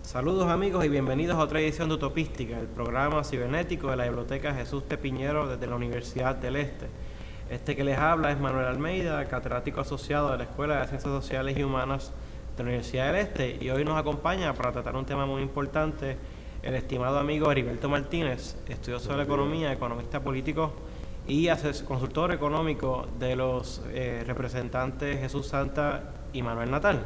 Saludos amigos y bienvenidos a otra edición de Utopística, el programa cibernético de la Biblioteca Jesús T. Piñero desde la Universidad del Este. Este que les habla es Manuel Almeida, catedrático asociado de la Escuela de Ciencias Sociales y Humanas de la Universidad del Este, y hoy nos acompaña para tratar un tema muy importante el estimado amigo Heriberto Martínez, estudioso de la economía, economista político y consultor económico de los representantes Jesús Santa y Manuel Natal.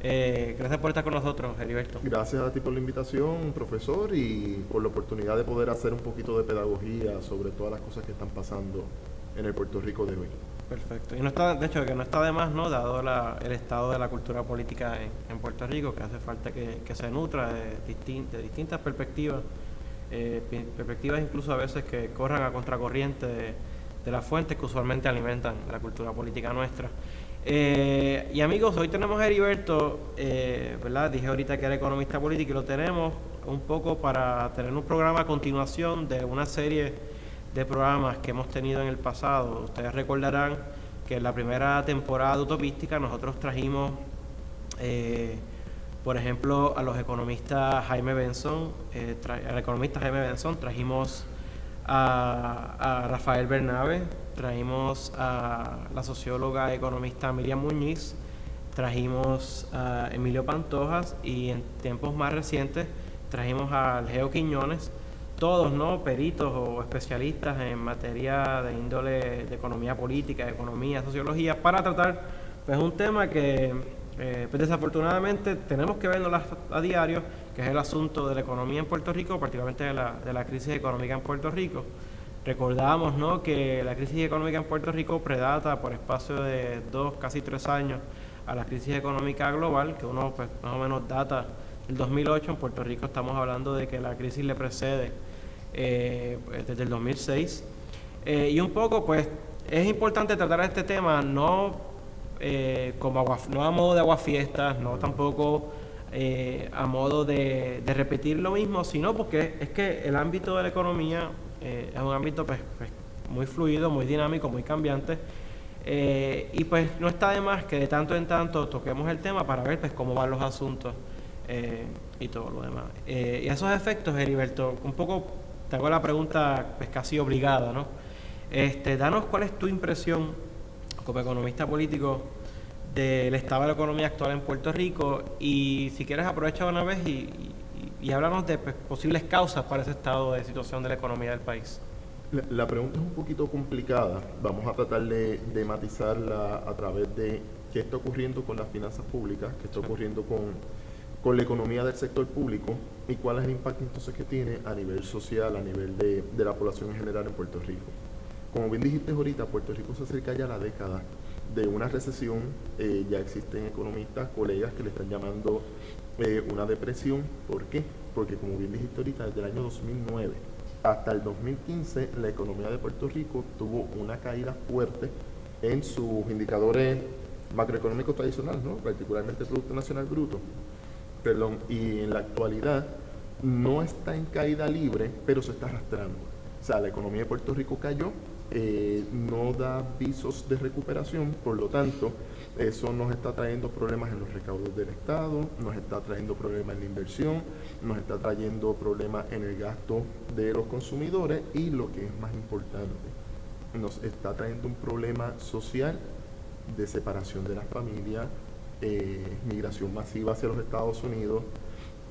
Gracias por estar con nosotros, Heriberto. Gracias a ti por la invitación, profesor, y por la oportunidad de poder hacer un poquito de pedagogía sobre todas las cosas que están pasando en el Puerto Rico de hoy. Perfecto. Y no está, de hecho, que no está de más, ¿no? Dado el estado de la cultura política en Puerto Rico, que hace falta que se nutra de distintas perspectivas, perspectivas incluso a veces que corran a contracorriente de las fuentes que usualmente alimentan la cultura política nuestra. Y amigos, hoy tenemos a Heriberto, ¿verdad? Dije ahorita que era economista político y lo tenemos un poco para tener un programa a continuación de una serie de programas que hemos tenido en el pasado. Ustedes recordarán que en la primera temporada de Utopística nosotros trajimos, por ejemplo, a los economistas Jaime Benson, al economista Jaime Benson, trajimos a Rafael Bernabe, trajimos a la socióloga economista Miriam Muñiz, trajimos a Emilio Pantojas y en tiempos más recientes trajimos a Geo Quiñones, todos, ¿no?, peritos o especialistas en materia de índole de economía política, economía, sociología, para tratar pues un tema que pues desafortunadamente tenemos que verlo a diario, que es el asunto de la economía en Puerto Rico, particularmente de la crisis económica en Puerto Rico. Recordamos, ¿no?, que la crisis económica en Puerto Rico predata por espacio de 2, casi 3 años a la crisis económica global, que uno pues, más o menos data del 2008. En Puerto Rico estamos hablando de que la crisis le precede desde el 2006. Y un poco, pues, es importante tratar este tema no no a modo de aguafiestas, no tampoco a modo de repetir lo mismo, sino porque es que el ámbito de la economía es un ámbito pues, muy fluido, muy dinámico, muy cambiante, y pues no está de más que de tanto en tanto toquemos el tema para ver pues cómo van los asuntos y todo lo demás. Y a esos efectos, Heriberto, un poco te hago la pregunta pues casi obligada, ¿no? Danos cuál es tu impresión como economista político del estado de la economía actual en Puerto Rico, y si quieres aprovecha una vez y háblanos de pues, posibles causas para ese estado de situación de la economía del país. La pregunta es un poquito complicada. Vamos a tratar de matizarla a través de qué está ocurriendo con las finanzas públicas, qué está ocurriendo con la economía del sector público y cuál es el impacto entonces que tiene a nivel social, a nivel de la población en general en Puerto Rico. Como bien dijiste ahorita, Puerto Rico se acerca ya a la década de una recesión. Ya existen economistas, colegas que le están llamando una depresión. ¿Por qué? Porque como bien dijiste ahorita, desde el año 2009 hasta el 2015 la economía de Puerto Rico tuvo una caída fuerte en sus indicadores macroeconómicos tradicionales, ¿no?, particularmente el Producto Nacional Bruto. Y en la actualidad no está en caída libre, pero se está arrastrando. O sea, la economía de Puerto Rico cayó, no da visos de recuperación, por lo tanto, eso nos está trayendo problemas en los recaudos del Estado, nos está trayendo problemas en la inversión, nos está trayendo problemas en el gasto de los consumidores y, lo que es más importante, nos está trayendo un problema social de separación de las familias, migración masiva hacia los Estados Unidos.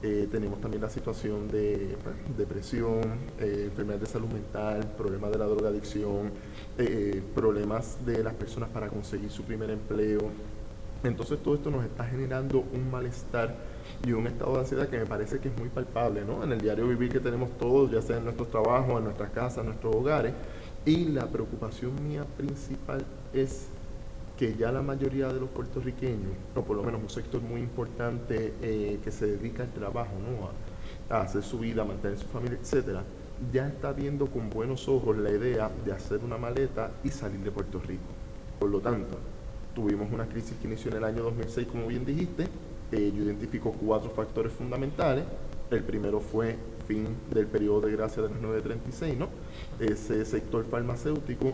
Tenemos también la situación de depresión, enfermedades de salud mental, problemas de la drogadicción, problemas de las personas para conseguir su primer empleo, Entonces todo esto nos está generando un malestar y un estado de ansiedad que me parece que es muy palpable, ¿no? En el diario vivir que tenemos todos, ya sea en nuestros trabajos, en nuestras casas, en nuestros hogares. Y la preocupación mía principal es que ya la mayoría de los puertorriqueños, o por lo menos un sector muy importante que se dedica al trabajo, ¿no? a hacer su vida, a mantener su familia, etcétera, ya está viendo con buenos ojos la idea de hacer una maleta y salir de Puerto Rico. Por lo tanto, tuvimos una crisis que inició en el año 2006, como bien dijiste. Yo identifico 4 factores fundamentales. El primero fue fin del periodo de gracia de los 936, ¿no? Ese sector farmacéutico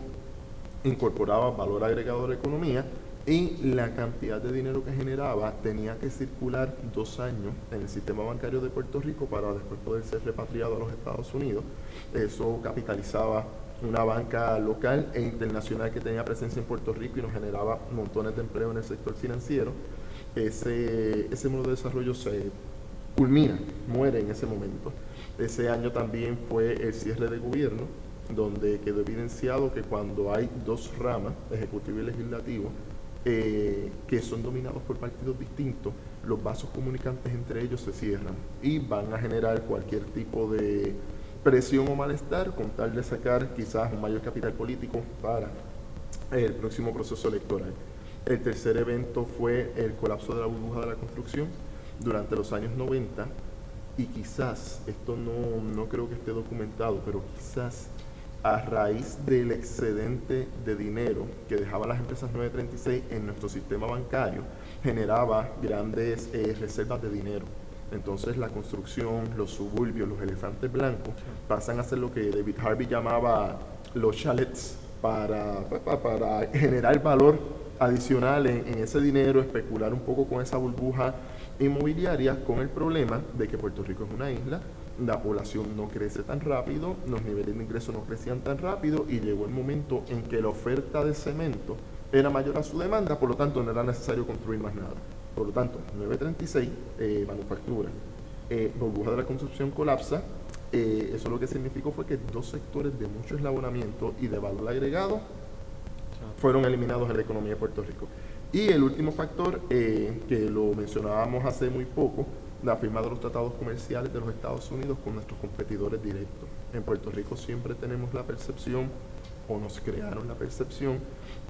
incorporaba valor agregado a la economía y la cantidad de dinero que generaba tenía que circular 2 años en el sistema bancario de Puerto Rico para después poder ser repatriado a los Estados Unidos. Eso capitalizaba una banca local e internacional que tenía presencia en Puerto Rico y nos generaba montones de empleo en el sector financiero. Ese modo de desarrollo se culmina, muere en ese momento. Ese año también fue el cierre de gobierno, donde quedó evidenciado que cuando hay 2 ramas, ejecutivo y legislativo, que son dominados por partidos distintos, los vasos comunicantes entre ellos se cierran y van a generar cualquier tipo de presión o malestar con tal de sacar quizás un mayor capital político para el próximo proceso electoral. El tercer evento fue el colapso de la burbuja de la construcción durante los años 90 y quizás, esto no creo que esté documentado, pero quizás a raíz del excedente de dinero que dejaban las empresas 936 en nuestro sistema bancario, generaba grandes reservas de dinero. Entonces la construcción, los suburbios, los elefantes blancos pasan a ser lo que David Harvey llamaba los chalets para generar valor adicional en ese dinero, especular un poco con esa burbuja inmobiliaria, con el problema de que Puerto Rico es una isla, la población no crece tan rápido, los niveles de ingresos no crecían tan rápido y llegó el momento en que la oferta de cemento era mayor a su demanda, por lo tanto no era necesario construir más nada. Por lo tanto, 936, manufactura, burbuja de la construcción colapsa. Eso lo que significó fue que 2 sectores de mucho eslabonamiento y de valor agregado fueron eliminados en la economía de Puerto Rico. Y el último factor, que lo mencionábamos hace muy poco, la firma de los tratados comerciales de los Estados Unidos con nuestros competidores directos. En Puerto Rico siempre tenemos la percepción, o nos crearon la percepción,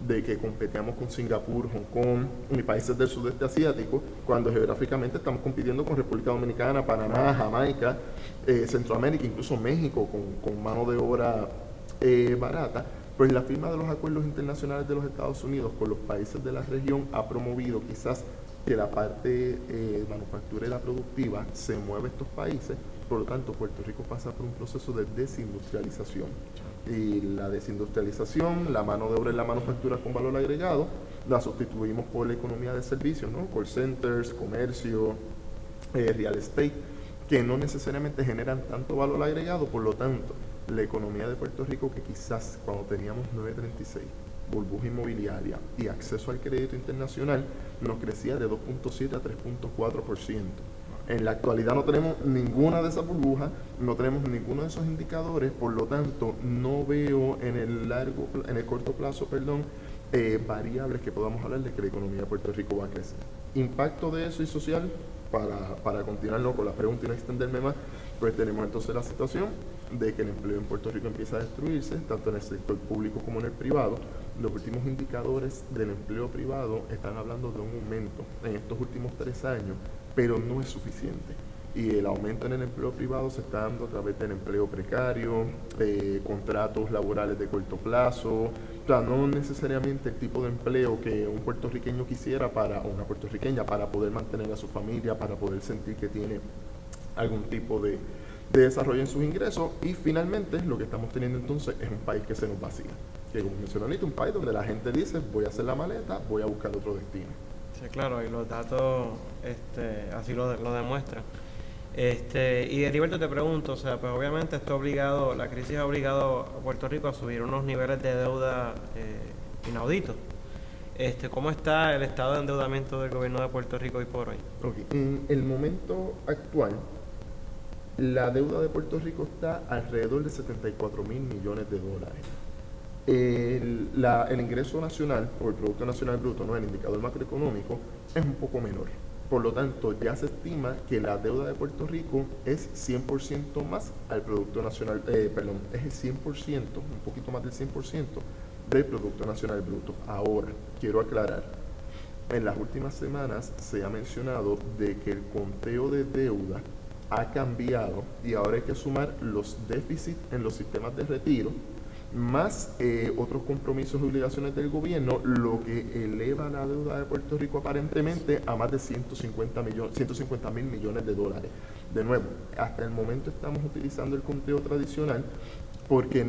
de que competíamos con Singapur, Hong Kong y países del sudeste asiático, cuando geográficamente estamos compitiendo con República Dominicana, Panamá, Jamaica, Centroamérica, incluso México, con mano de obra barata. Pues la firma de los acuerdos internacionales de los Estados Unidos con los países de la región ha promovido quizás que la parte manufacturera productiva se mueva a estos países. Por lo tanto, Puerto Rico pasa por un proceso de desindustrialización. Y la desindustrialización, la mano de obra en la manufactura con valor agregado, la sustituimos por la economía de servicios, ¿no? Call centers, comercio, real estate, que no necesariamente generan tanto valor agregado. Por lo tanto, la economía de Puerto Rico, que quizás cuando teníamos 936, burbuja inmobiliaria y acceso al crédito internacional, nos crecía de 2.7 a 3.4%. En la actualidad no tenemos ninguna de esas burbujas, no tenemos ninguno de esos indicadores, por lo tanto no veo en el corto plazo, variables que podamos hablar de que la economía de Puerto Rico va a crecer. Impacto de eso y social, para continuar con la pregunta y no extenderme más, pues tenemos entonces la situación de que el empleo en Puerto Rico empieza a destruirse, tanto en el sector público como en el privado. Los últimos indicadores del empleo privado están hablando de un aumento en estos últimos 3 años, pero no es suficiente. Y el aumento en el empleo privado se está dando a través del empleo precario, contratos laborales de corto plazo, o sea, no necesariamente el tipo de empleo que un puertorriqueño quisiera o una puertorriqueña para poder mantener a su familia, para poder sentir que tiene algún tipo de desarrollo en sus ingresos. Y finalmente lo que estamos teniendo entonces es un país que se nos vacía, que como mencionó Anita, un país donde la gente dice voy a hacer la maleta, voy a buscar otro destino. Sí, claro, y los datos así lo demuestran. Y Heriberto, te pregunto, o sea, pues obviamente la crisis ha obligado a Puerto Rico a subir unos niveles de deuda inauditos. ¿Cómo está el estado de endeudamiento del gobierno de Puerto Rico hoy por hoy? Okay. En el momento actual, la deuda de Puerto Rico está alrededor de $74,000 millones. el ingreso nacional o el Producto Nacional Bruto, ¿no? El indicador macroeconómico, es un poco menor. Por lo tanto, ya se estima que la deuda de Puerto Rico es 100% más al Producto Nacional, es el 100%, un poquito más del 100% del Producto Nacional Bruto. Ahora, quiero aclarar, en las últimas semanas se ha mencionado de que el conteo de deuda ha cambiado y ahora hay que sumar los déficits en los sistemas de retiro más otros compromisos y obligaciones del gobierno, lo que eleva la deuda de Puerto Rico aparentemente a más de 150.000 millones de dólares. De nuevo, hasta el momento estamos utilizando el conteo tradicional porque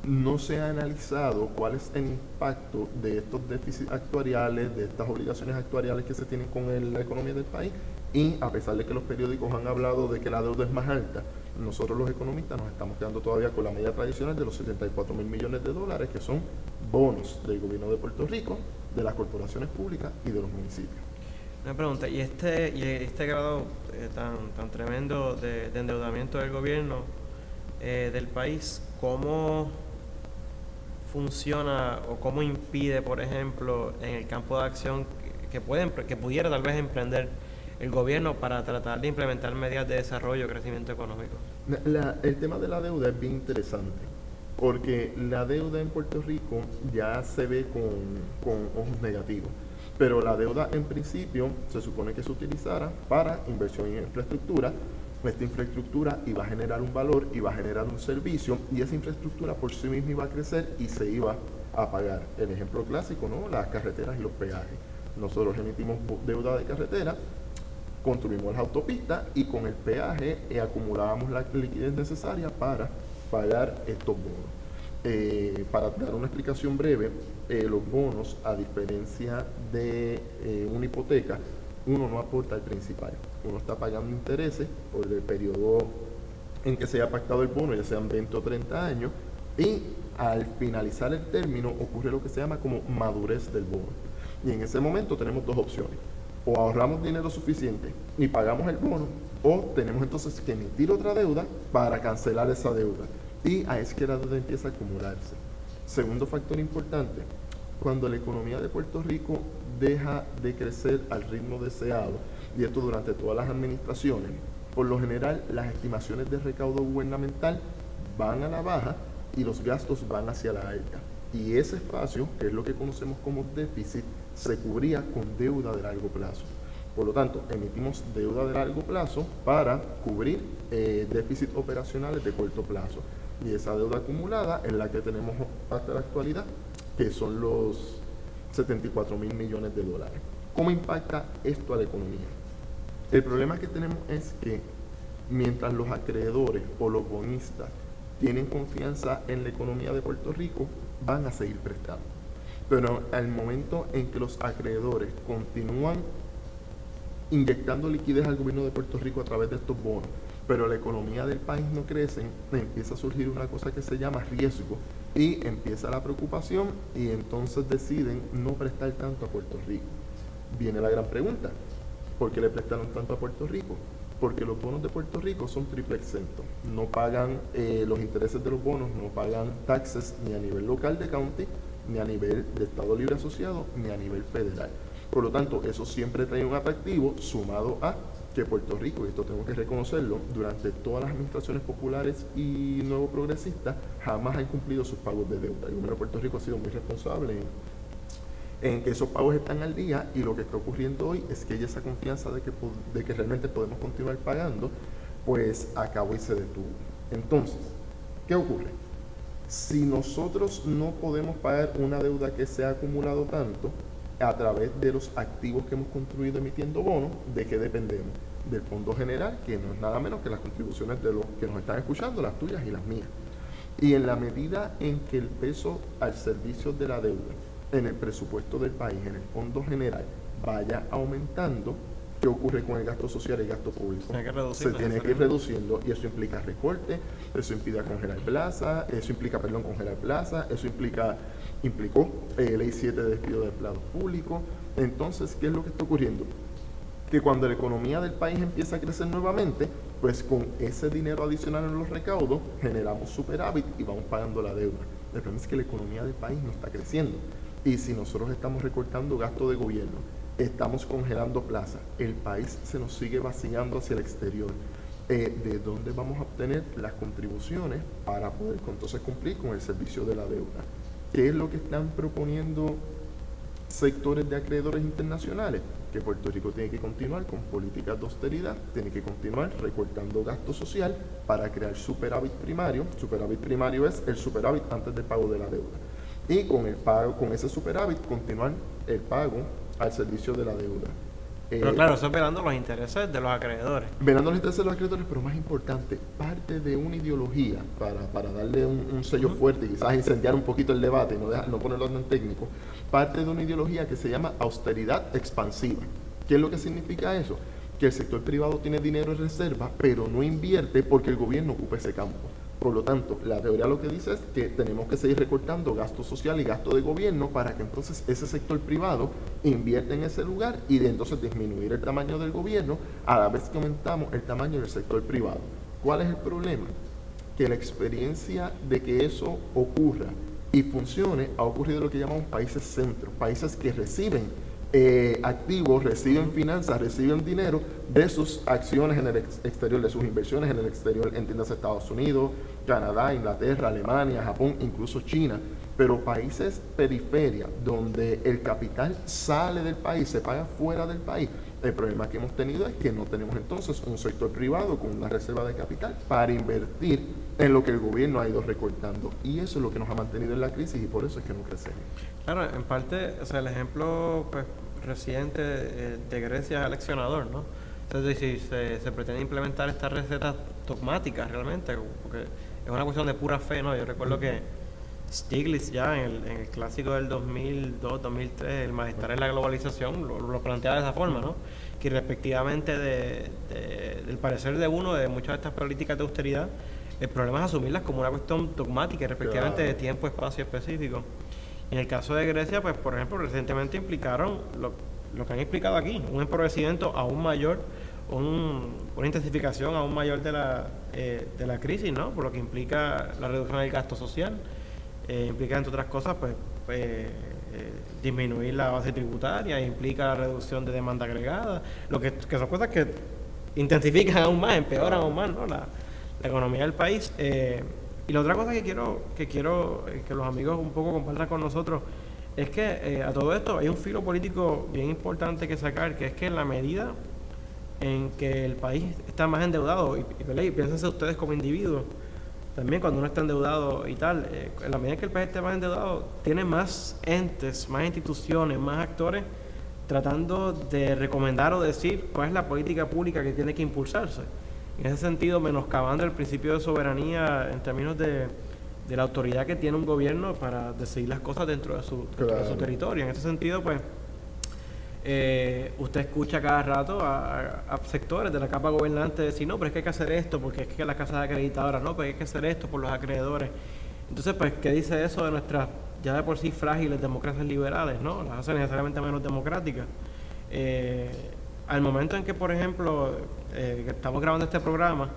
no se ha analizado cuál es el impacto de estos déficits actuariales, de estas obligaciones actuariales que se tienen con la economía del país, y a pesar de que los periódicos han hablado de que la deuda es más alta, nosotros los economistas nos estamos quedando todavía con la medida tradicional de los 74.000 millones de dólares, que son bonos del gobierno de Puerto Rico, de las corporaciones públicas y de los municipios. Una pregunta, ¿y este grado tan tremendo de endeudamiento del gobierno del país, cómo funciona o cómo impide, por ejemplo, en el campo de acción que pudiera tal vez emprender el gobierno para tratar de implementar medidas de desarrollo y crecimiento económico? El tema de la deuda es bien interesante, porque la deuda en Puerto Rico ya se ve con ojos negativos, pero la deuda en principio se supone que se utilizara para inversión en infraestructura. Esta infraestructura iba a generar un valor, iba a generar un servicio, y esa infraestructura por sí misma iba a crecer y se iba a pagar. El ejemplo clásico, ¿no? Las carreteras y los peajes. Nosotros emitimos deuda de carretera, construimos las autopistas y con el peaje acumulábamos la liquidez necesaria para pagar estos bonos. Para dar una explicación breve, los bonos, a diferencia de una hipoteca, uno no aporta el principal, uno está pagando intereses por el periodo en que se haya pactado el bono, ya sean 20 o 30 años, y al finalizar el término ocurre lo que se llama como madurez del bono. Y en ese momento tenemos dos opciones: o ahorramos dinero suficiente y pagamos el bono, o tenemos entonces que emitir otra deuda para cancelar esa deuda. Y ahí es que la deuda empieza a acumularse. Segundo factor importante: cuando la economía de Puerto Rico deja de crecer al ritmo deseado, y esto durante todas las administraciones, por lo general las estimaciones de recaudo gubernamental van a la baja y los gastos van hacia la alta. Y ese espacio, que es lo que conocemos como déficit, se cubría con deuda de largo plazo. Por lo tanto, emitimos deuda de largo plazo para cubrir déficits operacionales de corto plazo. Y esa deuda acumulada es la que tenemos hasta la actualidad, que son los 74.000 millones de dólares. ¿Cómo impacta esto a la economía? El problema que tenemos es que mientras los acreedores o los bonistas tienen confianza en la economía de Puerto Rico, van a seguir prestando. Pero al momento en que los acreedores continúan inyectando liquidez al gobierno de Puerto Rico a través de estos bonos, pero la economía del país no crece, empieza a surgir una cosa que se llama riesgo, y empieza la preocupación, y entonces deciden no prestar tanto a Puerto Rico. Viene la gran pregunta: ¿por qué le prestaron tanto a Puerto Rico? Porque los bonos de Puerto Rico son triple exentos. No pagan los intereses de los bonos, no pagan taxes ni a nivel local de county, ni a nivel de Estado Libre Asociado, ni a nivel federal. Por lo tanto, eso siempre trae un atractivo, sumado a que Puerto Rico, y esto tengo que reconocerlo, durante todas las administraciones populares y nuevo progresistas, jamás han cumplido sus pagos de deuda. El gobierno de Puerto Rico ha sido muy responsable en que esos pagos están al día, y lo que está ocurriendo hoy es que esa confianza de que realmente podemos continuar pagando, pues acabó y se detuvo. Entonces, ¿qué ocurre? Si nosotros no podemos pagar una deuda que se ha acumulado tanto a través de los activos que hemos construido emitiendo bonos, ¿de qué dependemos? Del Fondo General, que no es nada menos que las contribuciones de los que nos están escuchando, las tuyas y las mías. Y en la medida en que el peso al servicio de la deuda en el presupuesto del país, en el Fondo General, vaya aumentando, ¿qué ocurre con el gasto social y el gasto público? Se tiene que ir reduciendo, y eso implica recorte, eso implica congelar plaza, eso implicó Ley 7 de despido de empleados públicos. Entonces, ¿qué es lo que está ocurriendo? Que cuando la economía del país empieza a crecer nuevamente, Pues con ese dinero adicional en los recaudos generamos superávit y vamos pagando la deuda. El problema es que la economía del país no está creciendo. Y si nosotros estamos recortando gasto de gobierno, estamos congelando plazas, el país se nos sigue vaciando hacia el exterior, ¿de dónde vamos a obtener las contribuciones para poder entonces cumplir con el servicio de la deuda? ¿Qué es lo que están proponiendo sectores de acreedores internacionales? Que Puerto Rico tiene que continuar con políticas de austeridad, tiene que continuar recortando gasto social para crear superávit primario. Superávit primario es el superávit antes del pago de la deuda. Y con el pago, con ese superávit, continuar el pago al servicio de la deuda. Pero claro, eso es velando los intereses de los acreedores. Velando los intereses de los acreedores, pero más importante, parte de una ideología, para darle un sello fuerte y quizás incendiar un poquito el debate y no ponerlo en técnico, parte de una ideología que se llama austeridad expansiva. ¿Qué es lo que significa eso? Que el sector privado tiene dinero en reserva, pero no invierte porque el gobierno ocupa ese campo. Por lo tanto, la teoría lo que dice es que tenemos que seguir recortando gasto social y gasto de gobierno para que entonces ese sector privado invierta en ese lugar y de entonces disminuir el tamaño del gobierno a la vez que aumentamos el tamaño del sector privado. ¿Cuál es el problema? Que la experiencia de que eso ocurra y funcione ha ocurrido en lo que llamamos países centros, países que reciben activos, reciben finanzas, reciben dinero de sus acciones en el exterior, de sus inversiones en el exterior, entiéndase Estados Unidos, Canadá, Inglaterra, Alemania, Japón, incluso China, pero países periferia donde el capital sale del país, se paga fuera del país. El problema que hemos tenido es que no tenemos entonces un sector privado con una reserva de capital para invertir en lo que el gobierno ha ido recortando. Y eso es lo que nos ha mantenido en la crisis y por eso es que no crecemos. Claro, en parte, o sea, el ejemplo pues, reciente de Grecia es aleccionador, ¿no? Entonces, si se pretende implementar estas recetas dogmáticas realmente, porque es una cuestión de pura fe, ¿no? Yo recuerdo que Stiglitz ya en el clásico del 2002-2003, el malestar en la globalización, lo planteaba de esa forma, ¿no? Que respectivamente del parecer de uno de muchas de estas políticas de austeridad, el problema es asumirlas como una cuestión dogmática y respectivamente de tiempo, espacio específico. En el caso de Grecia, pues por ejemplo, recientemente implicaron lo que han explicado aquí, un empobrecimiento aún mayor, una intensificación aún mayor de la crisis, ¿no? Por lo que implica la reducción del gasto social. Implica, entre otras cosas, disminuir la base tributaria, implica la reducción de demanda agregada, que son cosas que intensifican aún más, empeoran aún más, ¿no? la economía del país. Y la otra cosa que quiero que los amigos un poco compartan con nosotros es que a todo esto hay un filo político bien importante que sacar, que es que en la medida en que el país está más endeudado, y piénsense ustedes como individuos, también cuando uno está endeudado y tal, en la medida que el país esté más endeudado, tiene más entes, más instituciones, más actores tratando de recomendar o decir cuál es la política pública que tiene que impulsarse. En ese sentido, menoscabando el principio de soberanía en términos de la autoridad que tiene un gobierno para decidir las cosas dentro de su territorio. En ese sentido, pues, usted escucha cada rato a sectores de la capa gobernante decir, no, pero es que hay que hacer esto, porque es que las casas acreditadoras, no, pero hay que hacer esto por los acreedores. Entonces, pues, ¿qué dice eso de nuestras ya de por sí frágiles democracias liberales, no? Las hace necesariamente menos democráticas. Al momento en que, por ejemplo, que estamos grabando este programa,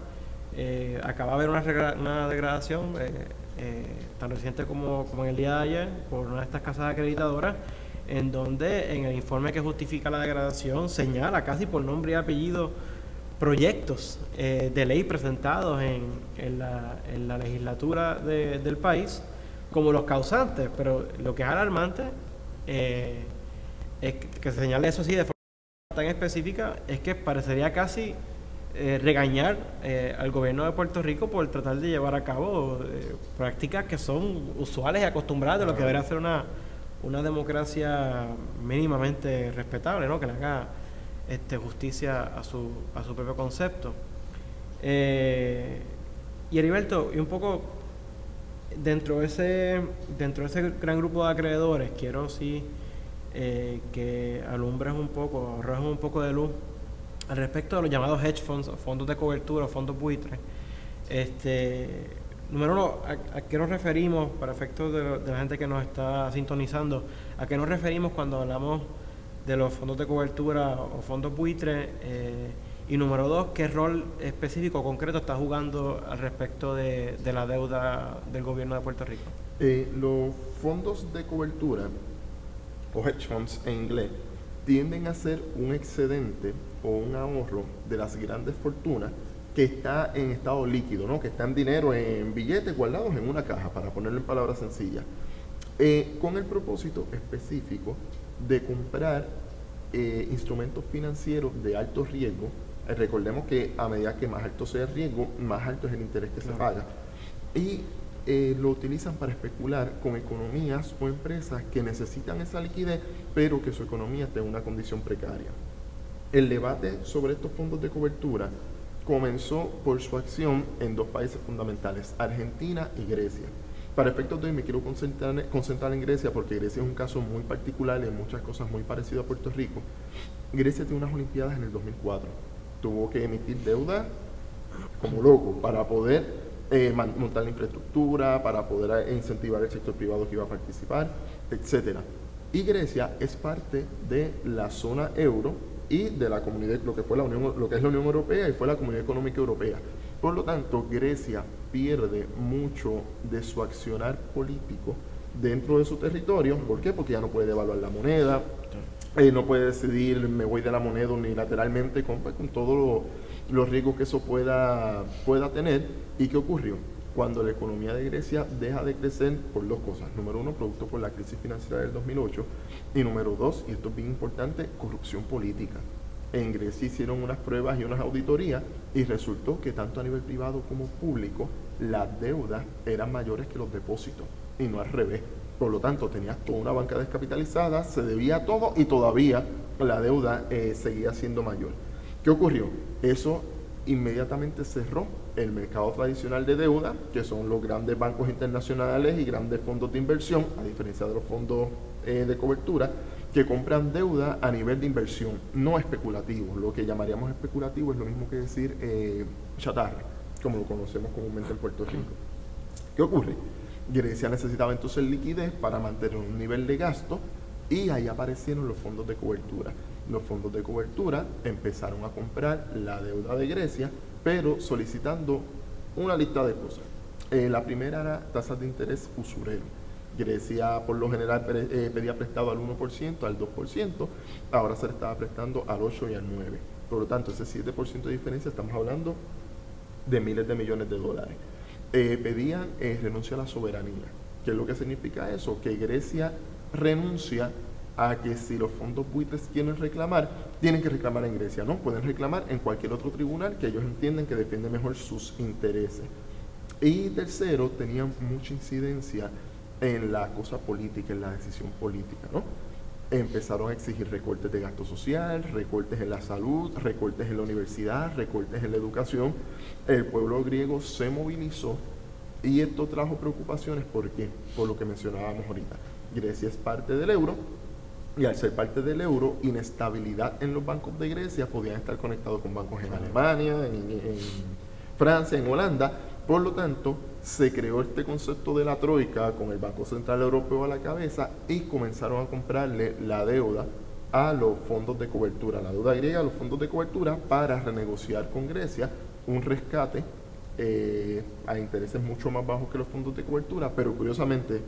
acaba de haber una degradación tan reciente como en el día de ayer por una de estas casas acreditadoras, en donde en el informe que justifica la degradación señala casi por nombre y apellido proyectos de ley presentados en la legislatura del país como los causantes, pero lo que es alarmante es que se señale eso así de forma tan específica, es que parecería casi regañar al gobierno de Puerto Rico por tratar de llevar a cabo prácticas que son usuales y acostumbradas de lo que debería ser una democracia mínimamente respetable, ¿no? Que le haga justicia a su propio concepto. Y Heriberto, y un poco dentro de ese gran grupo de acreedores, quiero sí que alumbres un poco, arrojes un poco de luz al respecto de los llamados hedge funds, o fondos de cobertura, o fondos buitres. Número uno, ¿a qué nos referimos, para efectos de la gente que nos está sintonizando, a qué nos referimos cuando hablamos de los fondos de cobertura o fondos buitres Y número dos, ¿qué rol específico o concreto está jugando al respecto de la deuda del gobierno de Puerto Rico? Los fondos de cobertura, o hedge funds en inglés, tienden a ser un excedente o un ahorro de las grandes fortunas que está en estado líquido, ¿no? Que está en dinero, en billetes guardados en una caja, para ponerlo en palabras sencillas, con el propósito específico de comprar instrumentos financieros de alto riesgo. Recordemos que a medida que más alto sea el riesgo, más alto es el interés que se paga. Y lo utilizan para especular con economías o empresas que necesitan esa liquidez, pero que su economía esté en una condición precaria. El debate sobre estos fondos de cobertura comenzó por su acción en dos países fundamentales, Argentina y Grecia. Para efectos de hoy me quiero concentrar en Grecia, porque Grecia es un caso muy particular y en muchas cosas muy parecido a Puerto Rico. Grecia tiene unas Olimpiadas en el 2004. Tuvo que emitir deuda como loco para poder montar la infraestructura, para poder incentivar el sector privado que iba a participar, etcétera. Y Grecia es parte de la zona euro y de la comunidad, lo que es la Unión Europea y fue la Comunidad Económica Europea. Por lo tanto, Grecia pierde mucho de su accionar político dentro de su territorio. ¿Por qué? Porque ya no puede devaluar la moneda, no puede decidir me voy de la moneda unilateralmente con todos los riesgos que eso pueda tener. ¿Y qué ocurrió? Cuando la economía de Grecia deja de crecer por dos cosas. Número uno, producto por la crisis financiera del 2008. Y número dos, y esto es bien importante, corrupción política. En Grecia hicieron unas pruebas y unas auditorías y resultó que tanto a nivel privado como público las deudas eran mayores que los depósitos y no al revés. Por lo tanto, tenías toda una banca descapitalizada, se debía todo y todavía la deuda seguía siendo mayor. ¿Qué ocurrió? Eso inmediatamente cerró el mercado tradicional de deuda, que son los grandes bancos internacionales y grandes fondos de inversión, a diferencia de los fondos de cobertura, que compran deuda a nivel de inversión, no especulativo. Lo que llamaríamos especulativo es lo mismo que decir chatarra, como lo conocemos comúnmente en Puerto Rico. ¿Qué ocurre? Grecia necesitaba entonces liquidez para mantener un nivel de gasto y ahí aparecieron los fondos de cobertura. Los fondos de cobertura empezaron a comprar la deuda de Grecia, pero solicitando una lista de cosas. La primera era tasas de interés usurero. Grecia por lo general pedía prestado al 1%, al 2%, ahora se le estaba prestando al 8% y al 9%. Por lo tanto, ese 7% de diferencia, estamos hablando de miles de millones de dólares. Pedían renuncia a la soberanía. ¿Qué es lo que significa eso? Que Grecia renuncia a que si los fondos buitres quieren reclamar, tienen que reclamar en Grecia, ¿no? Pueden reclamar en cualquier otro tribunal que ellos entienden que defiende mejor sus intereses. Y tercero, tenían mucha incidencia en la cosa política, en la decisión política, ¿no? Empezaron a exigir recortes de gasto social, recortes en la salud, recortes en la universidad, recortes en la educación. El pueblo griego se movilizó y esto trajo preocupaciones. ¿Por qué? Por lo que mencionábamos ahorita. Grecia es parte del euro y al ser parte del euro, inestabilidad en los bancos de Grecia podían estar conectados con bancos en Alemania, en Francia, en Holanda. Por lo tanto, se creó este concepto de la troika con el Banco Central Europeo a la cabeza y comenzaron a comprarle la deuda a los fondos de cobertura, la deuda griega a los fondos de cobertura para renegociar con Grecia un rescate a intereses mucho más bajos que los fondos de cobertura, pero curiosamente,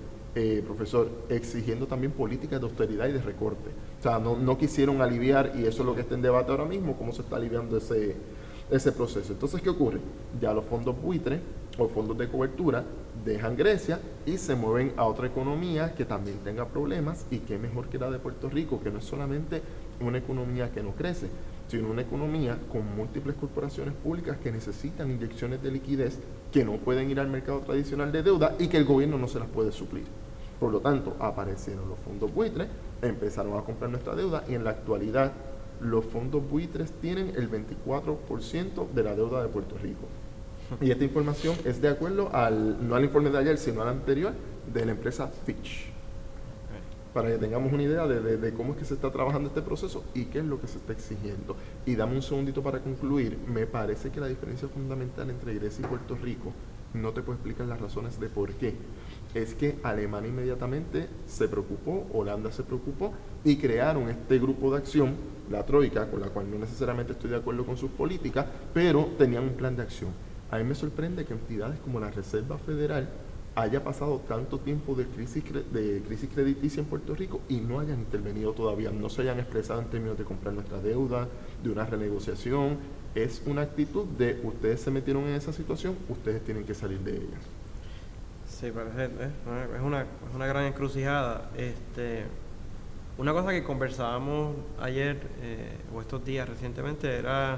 profesor, exigiendo también políticas de austeridad y de recorte. O sea, no quisieron aliviar, y eso es lo que está en debate ahora mismo, cómo se está aliviando ese proceso. Entonces, ¿qué ocurre? Ya los fondos buitres o fondos de cobertura dejan Grecia y se mueven a otra economía que también tenga problemas, y qué mejor que la de Puerto Rico, que no es solamente una economía que no crece, sino una economía con múltiples corporaciones públicas que necesitan inyecciones de liquidez, que no pueden ir al mercado tradicional de deuda y que el gobierno no se las puede suplir. Por lo tanto, aparecieron los fondos buitres, empezaron a comprar nuestra deuda y en la actualidad los fondos buitres tienen el 24% de la deuda de Puerto Rico. Y esta información es de acuerdo no al informe de ayer, sino al anterior, de la empresa Fitch. Para que tengamos una idea de cómo es que se está trabajando este proceso y qué es lo que se está exigiendo. Y dame un segundito para concluir. Me parece que la diferencia fundamental entre Grecia y Puerto Rico no te puedo explicar las razones de por qué. Es que Alemania inmediatamente se preocupó, Holanda se preocupó y crearon este grupo de acción, la Troika, con la cual no necesariamente estoy de acuerdo con sus políticas, pero tenían un plan de acción. A mí me sorprende que entidades como la Reserva Federal haya pasado tanto tiempo de crisis crediticia en Puerto Rico y no hayan intervenido todavía, no se hayan expresado en términos de comprar nuestra deuda, de una renegociación. Es una actitud de ustedes se metieron en esa situación, ustedes tienen que salir de ella. Sí, parece, es una gran encrucijada. Una cosa que conversábamos ayer o estos días recientemente era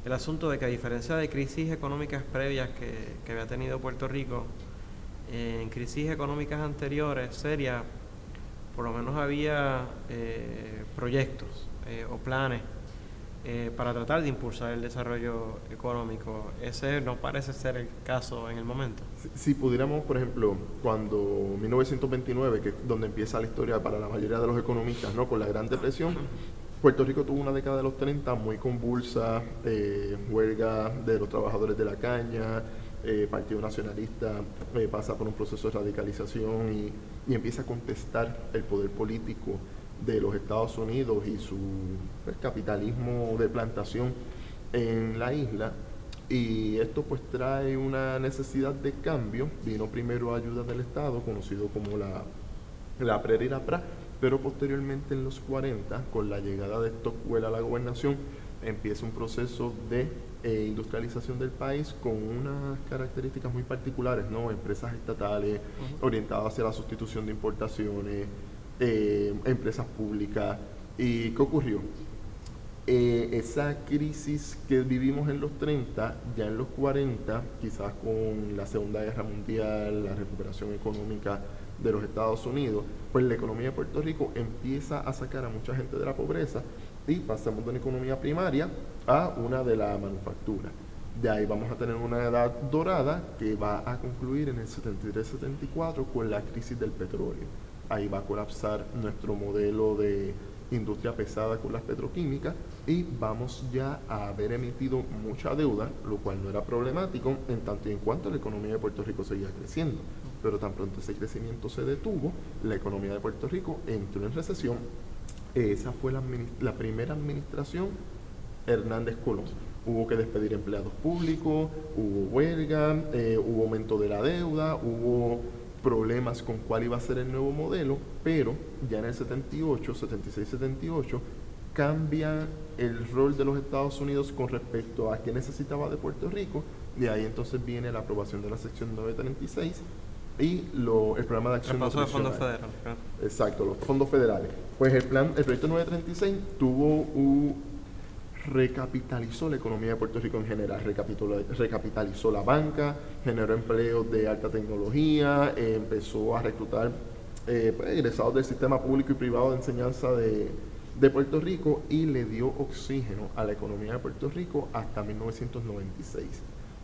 el asunto de que, a diferencia de crisis económicas previas que había tenido Puerto Rico, en crisis económicas anteriores, serias, por lo menos había proyectos o planes para tratar de impulsar el desarrollo económico. Ese no parece ser el caso en el momento. Si pudiéramos, por ejemplo, cuando 1929, que es donde empieza la historia para la mayoría de los economistas, ¿no? Con la Gran Depresión, Puerto Rico tuvo una década de los 30 muy convulsa, huelga de los trabajadores de la caña, Partido Nacionalista pasa por un proceso de radicalización y empieza a contestar el poder político de los Estados Unidos y su capitalismo de plantación en la isla, y esto pues trae una necesidad de cambio. Vino primero ayuda del Estado, conocido como la PRER y la PRA, pero posteriormente en los 40, con la llegada de Stockwell a la gobernación, empieza un proceso de industrialización del país con unas características muy particulares, ¿no? Empresas estatales orientadas hacia la sustitución de importaciones, empresas públicas. ¿Y qué ocurrió? Esa crisis que vivimos en los 30, ya en los 40, quizás con la Segunda Guerra Mundial, la recuperación económica de los Estados Unidos, pues la economía de Puerto Rico empieza a sacar a mucha gente de la pobreza y pasamos de una economía primaria a una de la manufactura. De ahí vamos a tener una edad dorada que va a concluir en el 73-74 con la crisis del petróleo. Ahí va a colapsar nuestro modelo de industria pesada con las petroquímicas y vamos ya a haber emitido mucha deuda, lo cual no era problemático en tanto y en cuanto la economía de Puerto Rico seguía creciendo. Pero tan pronto ese crecimiento se detuvo, la economía de Puerto Rico entró en recesión. Esa fue la primera administración Hernández Colón. Hubo que despedir empleados públicos, hubo huelga, hubo aumento de la deuda, hubo problemas con cuál iba a ser el nuevo modelo, pero ya en el 78, 76-78, cambia el rol de los Estados Unidos con respecto a qué necesitaba de Puerto Rico. De ahí entonces viene la aprobación de la sección 936 y el programa de acción nutricional. El paso de fondos federales. Exacto, los fondos federales. Pues el proyecto 936 recapitalizó la economía de Puerto Rico en general, recapitalizó la banca, generó empleos de alta tecnología, empezó a reclutar egresados del sistema público y privado de enseñanza de Puerto Rico y le dio oxígeno a la economía de Puerto Rico hasta 1996.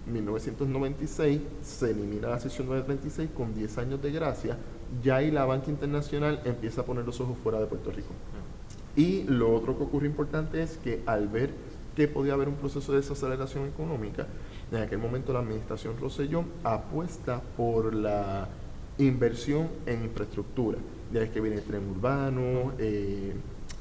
En 1996 se elimina la sección 936 con 10 años de gracia, ya ahí la banca internacional empieza a poner los ojos fuera de Puerto Rico. Y lo otro que ocurre importante es que al ver que podía haber un proceso de desaceleración económica, en aquel momento la administración Rosselló apuesta por la inversión en infraestructura. Ya es que viene el tren urbano,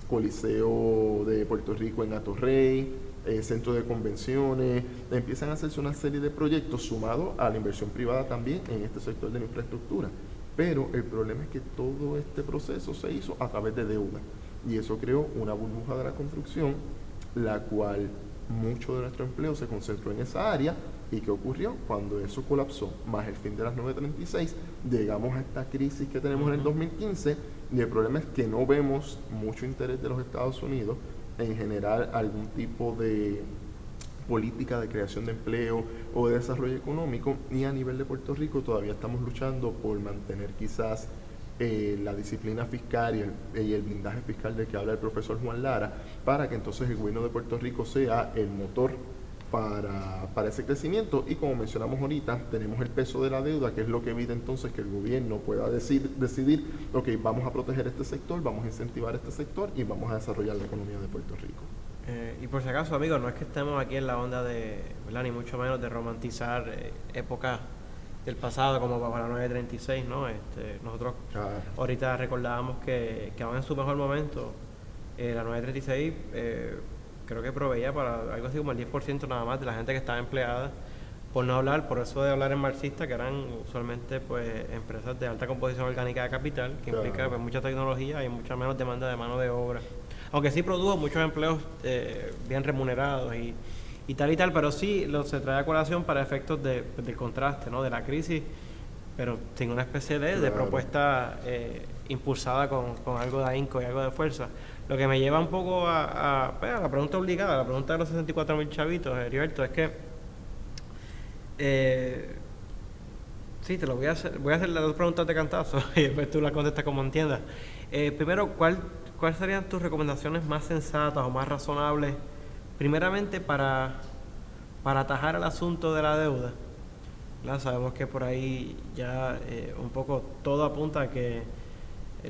Coliseo de Puerto Rico en Atorrey, centro de convenciones, empiezan a hacerse una serie de proyectos sumados a la inversión privada también en este sector de la infraestructura. Pero el problema es que todo este proceso se hizo a través de deuda. Y eso creó una burbuja de la construcción, la cual mucho de nuestro empleo se concentró en esa área. ¿Y qué ocurrió? Cuando eso colapsó, más el fin de las 936, llegamos a esta crisis que tenemos en el 2015, y el problema es que no vemos mucho interés de los Estados Unidos en generar algún tipo de política de creación de empleo o de desarrollo económico, y a nivel de Puerto Rico todavía estamos luchando por mantener quizás la disciplina fiscal y el blindaje fiscal del que habla el profesor Juan Lara, para que entonces el gobierno de Puerto Rico sea el motor para ese crecimiento. Y como mencionamos ahorita, tenemos el peso de la deuda, que es lo que evita entonces que el gobierno pueda decidir, ok, vamos a proteger este sector, vamos a incentivar este sector y vamos a desarrollar la economía de Puerto Rico. Y por si acaso, amigos, no es que estemos aquí en la onda de, ¿verdad?, ni mucho menos de romantizar épocas del pasado, como para la 936, ¿no? Nosotros ahorita recordábamos que aún en su mejor momento, la 936 creo que proveía para algo así como el 10% nada más de la gente que estaba empleada, por no hablar, por eso de hablar en marxista, que eran usualmente pues empresas de alta composición orgánica de capital, que implica pues, mucha tecnología y mucha menos demanda de mano de obra. Aunque sí produjo muchos empleos bien remunerados y tal, pero sí se trae a colación para efectos del contraste, ¿no? De la crisis, pero sin una especie de propuesta impulsada con algo de ahínco y algo de fuerza. Lo que me lleva un poco a la pregunta obligada, la pregunta de los 64.000 chavitos, Heriberto, es que sí, te lo voy a hacer las dos preguntas de cantazo y después tú las contestas como entiendas. Primero, ¿cuáles serían tus recomendaciones más sensatas o más razonables, primeramente para atajar el asunto de la deuda? Claro, sabemos que por ahí ya un poco todo apunta a que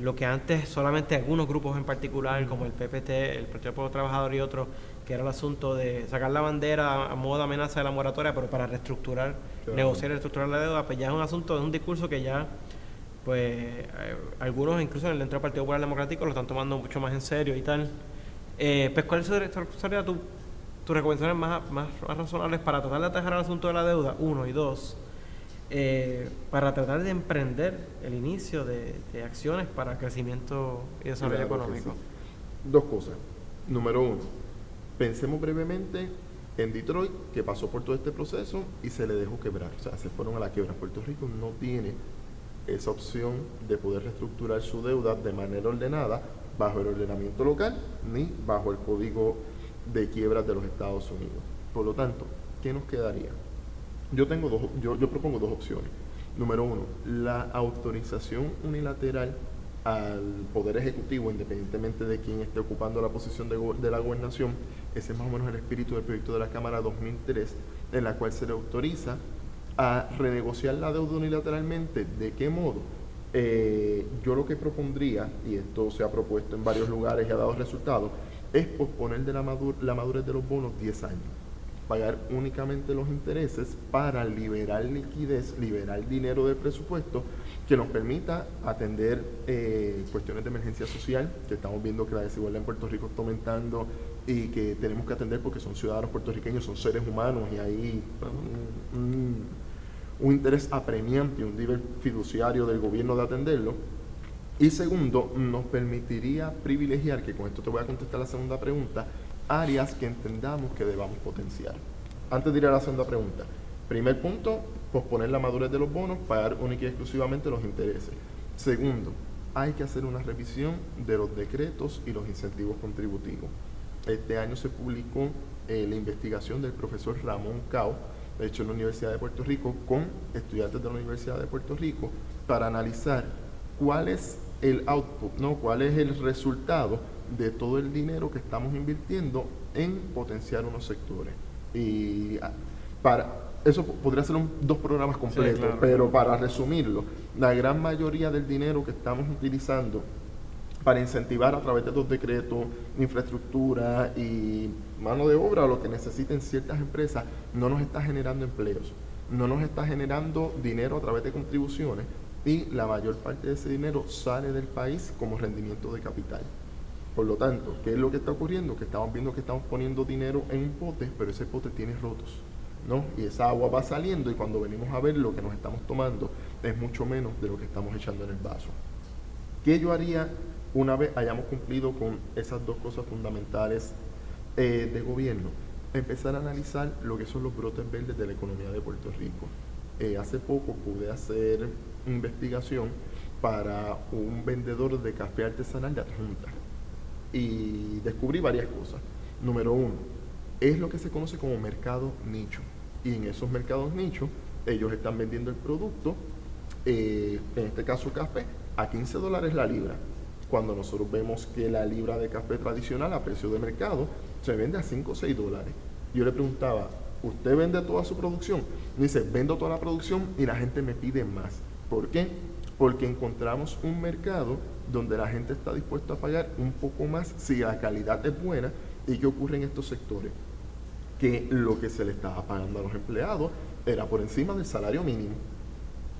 lo que antes solamente algunos grupos en particular, como el PPT, el Partido del Pueblo Trabajador y otros, que era el asunto de sacar la bandera a modo de amenaza de la moratoria, pero para reestructurar, negociar y reestructurar la deuda, pues ya es un asunto, es un discurso que ya, pues, algunos incluso dentro del Partido Popular Democrático lo están tomando mucho más en serio y tal. Pues, ¿cuáles serían tus recomendaciones más razonables para tratar de atajar el asunto de la deuda? Uno, y dos, para tratar de emprender el inicio de acciones para crecimiento y desarrollo económico. Sí. Dos cosas. Número uno, pensemos brevemente en Detroit, que pasó por todo este proceso y se le dejó quebrar, o sea, se fueron a la quiebra. Puerto Rico no tiene esa opción de poder reestructurar su deuda de manera ordenada bajo el ordenamiento local ni bajo el código de quiebras de los Estados Unidos. Por lo tanto, ¿qué nos quedaría? Yo propongo dos opciones. Número uno, la autorización unilateral al Poder Ejecutivo, independientemente de quién esté ocupando la posición de la gobernación. Ese es más o menos el espíritu del proyecto de la Cámara 2003, en la cual se le autoriza a renegociar la deuda unilateralmente. ¿De qué modo? Yo lo que propondría, y esto se ha propuesto en varios lugares y ha dado resultados, es posponer de la madurez de los bonos 10 años. Pagar únicamente los intereses para liberar liquidez, liberar dinero del presupuesto que nos permita atender cuestiones de emergencia social, que estamos viendo que la desigualdad en Puerto Rico está aumentando y que tenemos que atender porque son ciudadanos puertorriqueños, son seres humanos y hay un interés apremiante y un deber fiduciario del gobierno de atenderlo. Y segundo, nos permitiría privilegiar, que con esto te voy a contestar la segunda pregunta, áreas que entendamos que debamos potenciar. Antes de ir a la segunda pregunta, primer punto, posponer la madurez de los bonos, pagar única y exclusivamente los intereses. Segundo, hay que hacer una revisión de los decretos y los incentivos contributivos. Este año se publicó la investigación del profesor Ramón Cao, hecho en la Universidad de Puerto Rico, con estudiantes de la Universidad de Puerto Rico, para analizar cuál es el output, ¿no? Cuál es el resultado de todo el dinero que estamos invirtiendo en potenciar unos sectores. Y para eso podría ser dos programas completos, sí, claro. Pero para resumirlo, la gran mayoría del dinero que estamos utilizando para incentivar a través de estos decretos, infraestructura y mano de obra, lo que necesiten ciertas empresas, no nos está generando empleos, no nos está generando dinero a través de contribuciones, y la mayor parte de ese dinero sale del país como rendimiento de capital. Por lo tanto, ¿qué es lo que está ocurriendo? Que estamos viendo que estamos poniendo dinero en un pote, pero ese pote tiene rotos, ¿no? Y esa agua va saliendo y cuando venimos a ver lo que nos estamos tomando es mucho menos de lo que estamos echando en el vaso. ¿Qué yo haría una vez hayamos cumplido con esas dos cosas fundamentales de gobierno? Empezar a analizar lo que son los brotes verdes de la economía de Puerto Rico. Hace poco pude hacer investigación para un vendedor de café artesanal de Adjunta y descubrí varias cosas. Número uno, es lo que se conoce como mercado nicho, y en esos mercados nicho ellos están vendiendo el producto, en este caso café, a $15 la libra, cuando nosotros vemos que la libra de café tradicional a precio de mercado se vende a $5 o $6. Yo le preguntaba, ¿usted vende toda su producción? Me dice, vendo toda la producción y la gente me pide más. ¿Por qué? Porque encontramos un mercado donde la gente está dispuesta a pagar un poco más si la calidad es buena. ¿Y qué ocurre en estos sectores? Que lo que se le estaba pagando a los empleados era por encima del salario mínimo.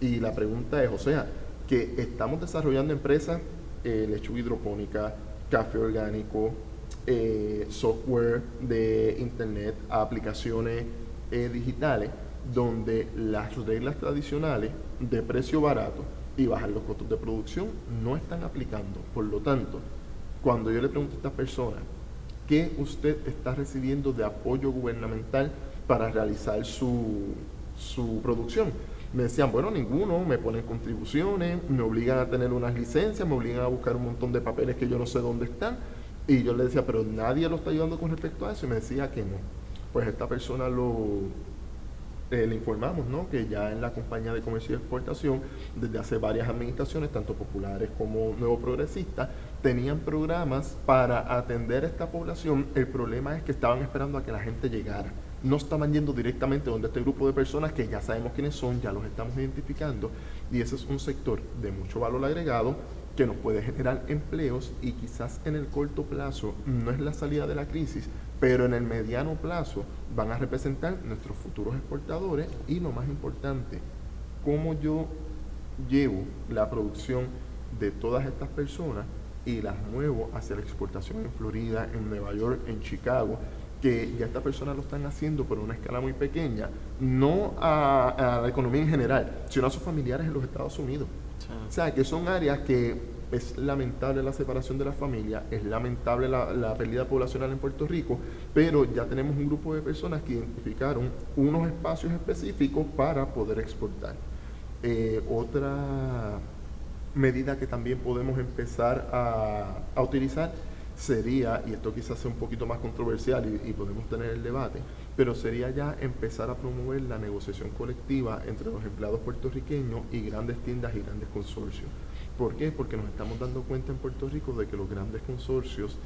Y la pregunta es, o sea, que estamos desarrollando empresas, lechuga hidropónica, café orgánico, software de internet, aplicaciones digitales, donde las reglas tradicionales de precio barato y bajar los costos de producción no están aplicando. Por lo tanto, cuando yo le pregunto a estas personas, ¿qué usted está recibiendo de apoyo gubernamental para realizar su producción? Me decían, bueno, ninguno, me ponen contribuciones, me obligan a tener unas licencias, me obligan a buscar un montón de papeles que yo no sé dónde están. Y yo le decía, pero nadie lo está ayudando con respecto a eso. Y me decía que no. Pues esta persona le informamos, ¿no?, que ya en la compañía de comercio y exportación, desde hace varias administraciones, tanto populares como nuevo progresistas, tenían programas para atender a esta población. El problema es que estaban esperando a que la gente llegara. No estaban yendo directamente donde este grupo de personas que ya sabemos quiénes son, ya los estamos identificando, y ese es un sector de mucho valor agregado que nos puede generar empleos y quizás en el corto plazo no es la salida de la crisis, pero en el mediano plazo van a representar nuestros futuros exportadores y lo más importante, cómo yo llevo la producción de todas estas personas y las muevo hacia la exportación en Florida, en Nueva York, en Chicago, que ya estas personas lo están haciendo por una escala muy pequeña, no a la economía en general, sino a sus familiares en los Estados Unidos. Sí. O sea, que son áreas que es lamentable la separación de la familia, es lamentable la pérdida poblacional en Puerto Rico, pero ya tenemos un grupo de personas que identificaron unos espacios específicos para poder exportar. Otra medida que también podemos empezar a utilizar sería, y esto quizás sea un poquito más controversial y podemos tener el debate, pero sería ya empezar a promover la negociación colectiva entre los empleados puertorriqueños y grandes tiendas y grandes consorcios. ¿Por qué? Porque nos estamos dando cuenta en Puerto Rico de que los grandes consorcios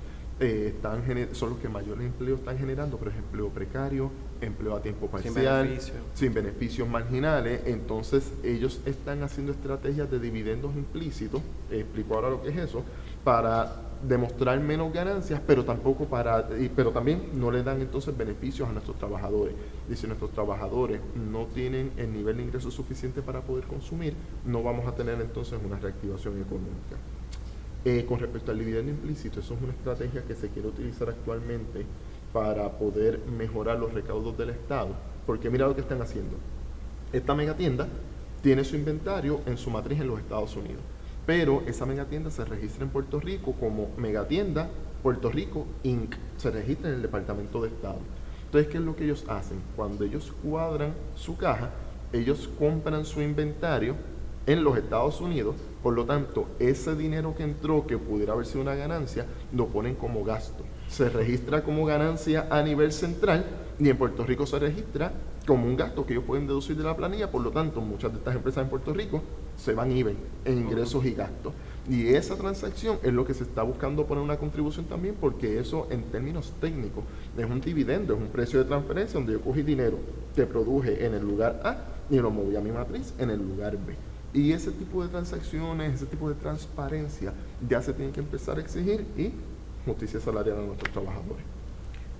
son los que mayor empleo están generando, pero es empleo precario, empleo a tiempo parcial, sin beneficios marginales. Entonces ellos están haciendo estrategias de dividendos implícitos, explico ahora lo que es eso, para demostrar menos ganancias, pero también no le dan entonces beneficios a nuestros trabajadores. Y si nuestros trabajadores no tienen el nivel de ingresos suficiente para poder consumir, no vamos a tener entonces una reactivación económica. Con respecto al dividendo implícito, eso es una estrategia que se quiere utilizar actualmente para poder mejorar los recaudos del Estado, porque mira lo que están haciendo. Esta megatienda tiene su inventario en su matriz en los Estados Unidos, pero esa megatienda se registra en Puerto Rico como Megatienda Puerto Rico Inc. Se registra en el Departamento de Estado. Entonces, ¿qué es lo que ellos hacen? Cuando ellos cuadran su caja, ellos compran su inventario en los Estados Unidos, por lo tanto, ese dinero que entró, que pudiera haber sido una ganancia, lo ponen como gasto. Se registra como ganancia a nivel central y en Puerto Rico se registra como un gasto que ellos pueden deducir de la planilla. Por lo tanto, muchas de estas empresas en Puerto Rico se van even en ingresos y gastos. Y esa transacción es lo que se está buscando poner una contribución también, porque eso en términos técnicos es un dividendo, es un precio de transferencia donde yo cogí dinero que produje en el lugar A y lo moví a mi matriz en el lugar B. Y ese tipo de transacciones, ese tipo de transparencia ya se tiene que empezar a exigir, y justicia salarial a nuestros trabajadores.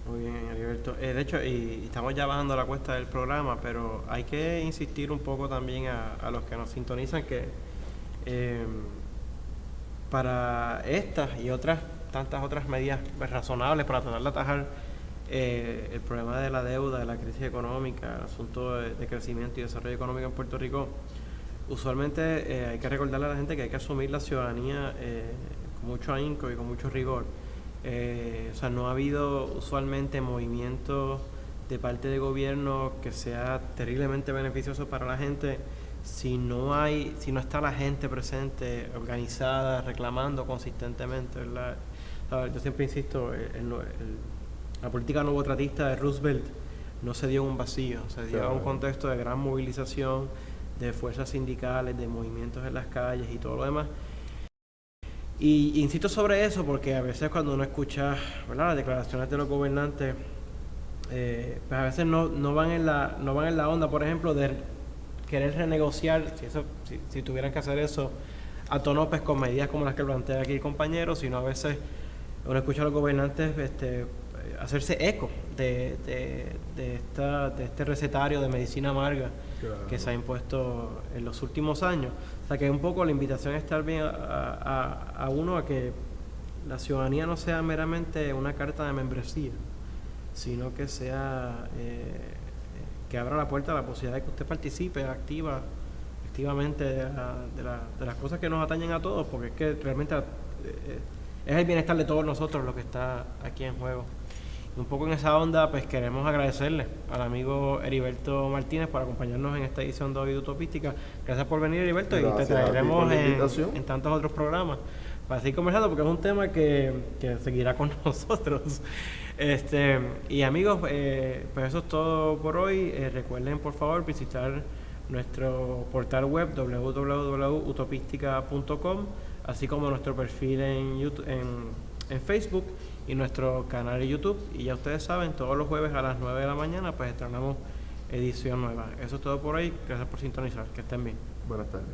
Muy bien, Heriberto. De hecho, y estamos ya bajando la cuesta del programa, pero hay que insistir un poco también a los que nos sintonizan que para estas y tantas otras medidas razonables para tratar de atajar el problema de la deuda, de la crisis económica, el asunto de crecimiento y desarrollo económico en Puerto Rico, usualmente hay que recordarle a la gente que hay que asumir la ciudadanía con mucho ahínco y con mucho rigor. O sea, no ha habido usualmente movimiento de parte del gobierno que sea terriblemente beneficioso para la gente si no está la gente presente, organizada, reclamando consistentemente, ¿verdad? Yo siempre insisto, la política nuevotratista de Roosevelt no se dio en un vacío, se dio en un contexto de gran movilización de fuerzas sindicales, de movimientos en las calles y todo lo demás. Y insisto sobre eso porque a veces cuando uno escucha, ¿verdad?, las declaraciones de los gobernantes, pues a veces no van en la onda, por ejemplo, de querer renegociar, si tuvieran que hacer eso a tonopes con medidas como las que plantea aquí el compañero, sino a veces uno escucha a los gobernantes hacerse eco de este recetario de medicina amarga Claro. que se ha impuesto en los últimos años. O sea que un poco la invitación es estar bien a uno a que la ciudadanía no sea meramente una carta de membresía, sino que sea que abra la puerta a la posibilidad de que usted participe activamente de las cosas que nos atañen a todos, porque es que realmente es el bienestar de todos nosotros lo que está aquí en juego. Y un poco en esa onda, pues queremos agradecerle al amigo Heriberto Martínez por acompañarnos en esta edición de Hoy Utopística. Gracias por venir, Heriberto, Gracias y te a ti traeremos por la invitación. en tantos otros programas para seguir conversando, porque es un tema que seguirá con nosotros. Y amigos, pues eso es todo por hoy. Recuerden, por favor, visitar nuestro portal web www.utopística.com, así como nuestro perfil en YouTube, en Facebook, y nuestro canal de YouTube. Y ya ustedes saben, todos los jueves a las 9 de la mañana pues estrenamos edición nueva. Eso es todo por hoy. Gracias por sintonizar. Que estén bien. Buenas tardes.